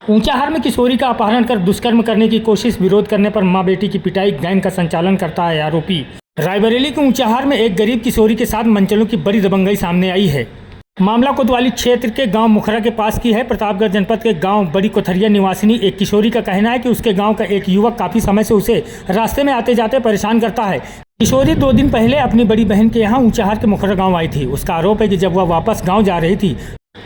ऊंचाहार में किशोरी का अपहरण कर दुष्कर्म करने की कोशिश, विरोध करने पर मां बेटी की पिटाई, गैंग का संचालन करता है आरोपी। रायबरेली के ऊंचाहार में एक गरीब किशोरी के साथ मनचलों की बड़ी दबंगई सामने आई है। मामला कोतवाली क्षेत्र के गांव मुखरा के पास की है। प्रतापगढ़ जनपद के गांव बड़ी कोथरिया निवासिनी एक किशोरी का कहना है कि उसके गांव का एक युवक काफी समय से उसे रास्ते में आते जाते परेशान करता है। किशोरी 2 दिन पहले अपनी बड़ी बहन के यहाँ ऊंचाहार के मुखरा गाँव आई थी। उसका आरोप है कि जब वह वापस गाँव जा रही थी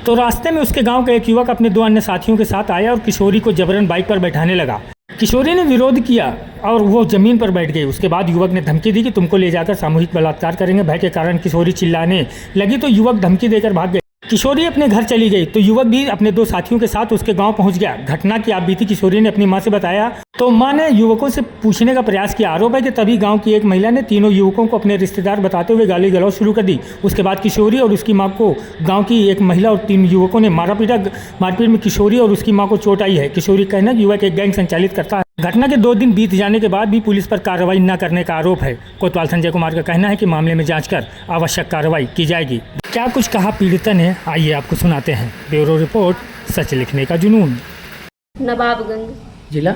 तो रास्ते में उसके गांव का एक युवक अपने 2 अन्य साथियों के साथ आया और किशोरी को जबरन बाइक पर बैठाने लगा। किशोरी ने विरोध किया और वो जमीन पर बैठ गई। उसके बाद युवक ने धमकी दी कि तुमको ले जाकर सामूहिक बलात्कार करेंगे। भय के कारण किशोरी चिल्लाने लगी तो युवक धमकी देकर भाग गए। किशोरी अपने घर चली गई तो युवक भी अपने 2 साथियों के साथ उसके गांव पहुंच गया। घटना की आप बीती किशोरी ने अपनी मां से बताया तो मां ने युवकों से पूछने का प्रयास किया। आरोप है कि तभी गांव की एक महिला ने तीनों युवकों को अपने रिश्तेदार बताते हुए गाली गलौज शुरू कर दी। उसके बाद किशोरी और उसकी मां को गांव की एक महिला और 3 युवकों ने मारपीट में किशोरी और उसकी मां को चोट आई है। किशोरी का कहना है कि युवक एक गैंग संचालित करता है। घटना के 2 दिन बीत जाने के बाद भी पुलिस पर कार्रवाई न करने का आरोप है। कोतवाल संजय कुमार का कहना है कि मामले में जांच कर आवश्यक कार्रवाई की जाएगी। क्या कुछ कहा पीड़िता ने, आइए आपको सुनाते हैं। ब्यूरो रिपोर्ट, सच लिखने का जुनून। नवाबगंज, जिला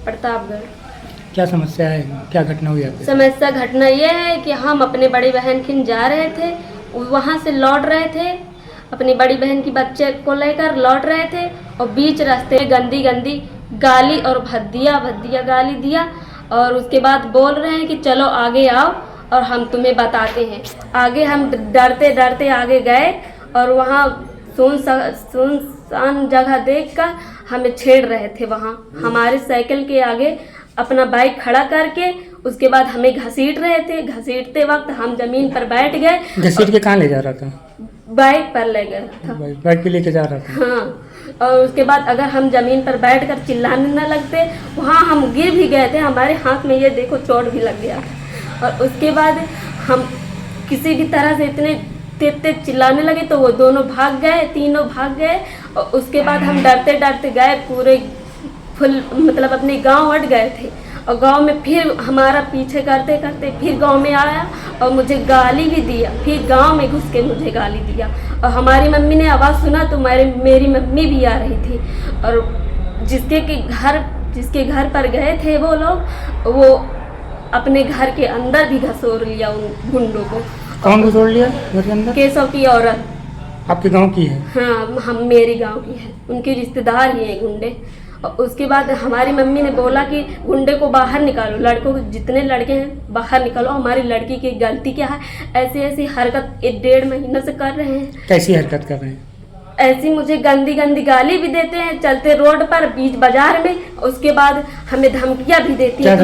प्रतापगढ़। क्या समस्या है, क्या घटना हुई आपके? समस्या घटना ये है कि हम अपने बड़ी बहन खिन जा रहे थे, वहाँ से लौट रहे थे, अपनी बड़ी बहन की बच्चे को लेकर लौट रहे थे और बीच रास्ते गंदी गंदी गाली और भद्दिया गाली दिया और उसके बाद बोल रहे हैं कि चलो आगे आओ और हम तुम्हें बताते हैं। आगे हम डरते डरते आगे गए और वहाँ सुनसान जगह देखकर हमें छेड़ रहे थे। वहाँ हमारे साइकिल के आगे अपना बाइक खड़ा करके उसके बाद हमें घसीट रहे थे। घसीटते वक्त हम जमीन पर बैठ गए। घसीट के कहाँ ले जा रहा था? बाइक पर ले गया था। बाइक पे लेके जा रहा था। हाँ, और उसके बाद अगर हम जमीन पर बैठकर चिल्लाने न लगते, वहाँ हम गिर भी गए थे। हमारे हाथ में ये देखो चोट भी लग गया था। और उसके बाद हम किसी भी तरह से इतने तेज चिल्लाने लगे तो वो दोनों भाग गए, तीनों भाग गए। और उसके बाद हम डरते डरते गए, पूरे फुल मतलब अपने गांव हट गए थे। और गांव में फिर हमारा पीछे करते करते फिर गांव में आया और मुझे गाली भी दिया। फिर गांव में घुस के मुझे गाली दिया और हमारी मम्मी ने आवाज़ सुना तो मेरी मम्मी भी आ रही थी। और जिसके घर पर गए थे वो लोग, वो अपने घर के अंदर भी घसोर लिया उन गुंडों को। कौन घसोर लिया घर के अंदर? केशव की औरत। आपके गांव की है? हाँ, हम मेरे गांव की है, उनके रिश्तेदार ही हैं गुंडे। और उसके बाद हमारी मम्मी ने बोला कि गुंडे को बाहर निकालो, लड़कों को जितने लड़के हैं बाहर निकालो। हमारी लड़की की गलती क्या है? ऐसी हरकत 1-1.5 महीने से कर रहे हैं। कैसी हरकत कर रहे हैं? ऐसी मुझे गंदी गाली भी देते हैं चलते रोड पर, बीच बाजार में। उसके बाद हमें धमकियां भी देती है।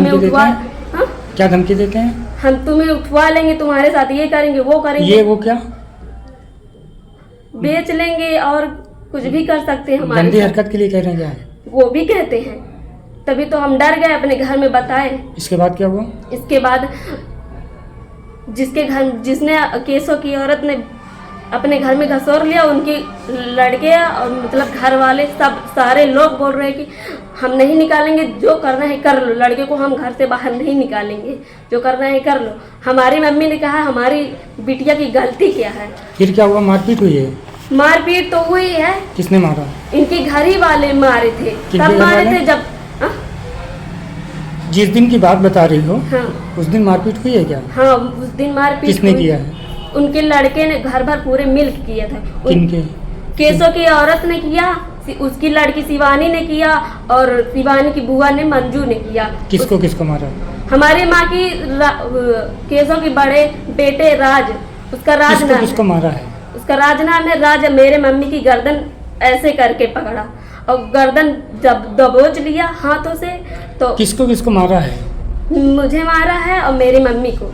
क्या धमकी देते हैं? हम तुम्हें उठवा लेंगे, तुम्हारे साथ ये करेंगे, वो करेंगे। ये वो क्या? बेच लेंगे और कुछ भी कर सकते हैं हमारे। गंदी हरकत के लिए कह रहे हैं क्या? वो भी कहते हैं। तभी तो हम डर गए, अपने घर में बताए। इसके बाद क्या हुआ? इसके बाद जिसने केशव की औरत ने अपने घर में घसोर लिया, उनके लड़के और मतलब घर वाले सब सारे लोग बोल रहे हैं कि हम नहीं निकालेंगे, जो करना है कर लो, लड़के को हम घर से बाहर नहीं निकालेंगे, जो करना है कर लो। हमारी मम्मी ने कहा हमारी बिटिया की गलती क्या है। फिर क्या हुआ? मारपीट हुई है? मारपीट तो हुई है। किसने मारा? इनके घर ही वाले मारे थे। तब मारे थे जब जिस दिन की बात बता रही हो, हाँ, उस दिन मारपीट हुई है क्या? हाँ, उस दिन मारपीट किसने किया है? उनके लड़के ने घर भर पूरे मिल किया था। किनके? केशव की औरत ने किया, उसकी लड़की शिवानी ने किया और शिवानी की बुआ ने मंजू ने किया। किसको मारा? हमारी माँ की केशव के बड़े बेटे राज, उसका राज नाम किसको मारा है? उसका राज नाम है राज। मेरे मम्मी की गर्दन ऐसे करके पकड़ा और गर्दन जब दबोच लिया हाथों से। तो किसको मारा है? मुझे मारा है और मेरी मम्मी को।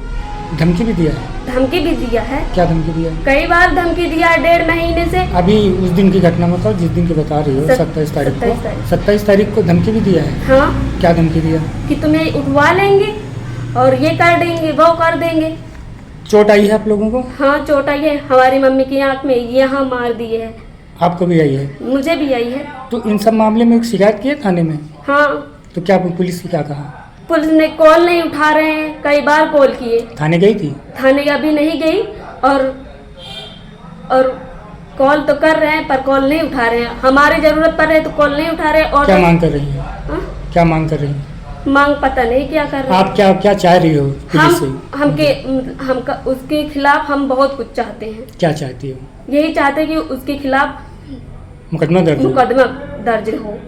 धमकी भी दिया है? धमकी भी दिया है। क्या धमकी दिया? कई बार धमकी दिया है, 1.5 महीने से। अभी उस दिन की घटना बताओ जिस दिन की बता रही हो। 27 तारीख को। 27 तारीख को धमकी भी दिया है? हाँ। क्या धमकी दिया? कि तुम्हें उठवा लेंगे और ये कर देंगे, वो कर देंगे। चोट आई है आप लोगों को? हाँ, चोट आई है। हमारी मम्मी की आंख में यहाँ मार दिए है। आपको भी आई है? मुझे भी आई है। तो इन सब मामले में शिकायत की है थाने में? हाँ। तो क्या पुलिस ने क्या कहा? पुलिस ने कॉल नहीं उठा रहे हैं, कई बार कॉल किए। थाने गई थी? थाने अभी नहीं गई। और कॉल तो कर रहे हैं पर कॉल नहीं उठा रहे हैं, हमारी जरूरत पड़ रही है तो कॉल नहीं उठा रहे। और क्या मांग कर रही है? हाँ? क्या मांग कर रही है? मांग पता नहीं क्या कर रहे हैं। आप क्या क्या चाह रही हो पुलिस से? हमका उसके खिलाफ हम बहुत कुछ चाहते हैं। क्या चाहती हो? यही चाहते हैं कि उसके खिलाफ मुकदमा दर्ज हो? मुकदमा दर्ज हो।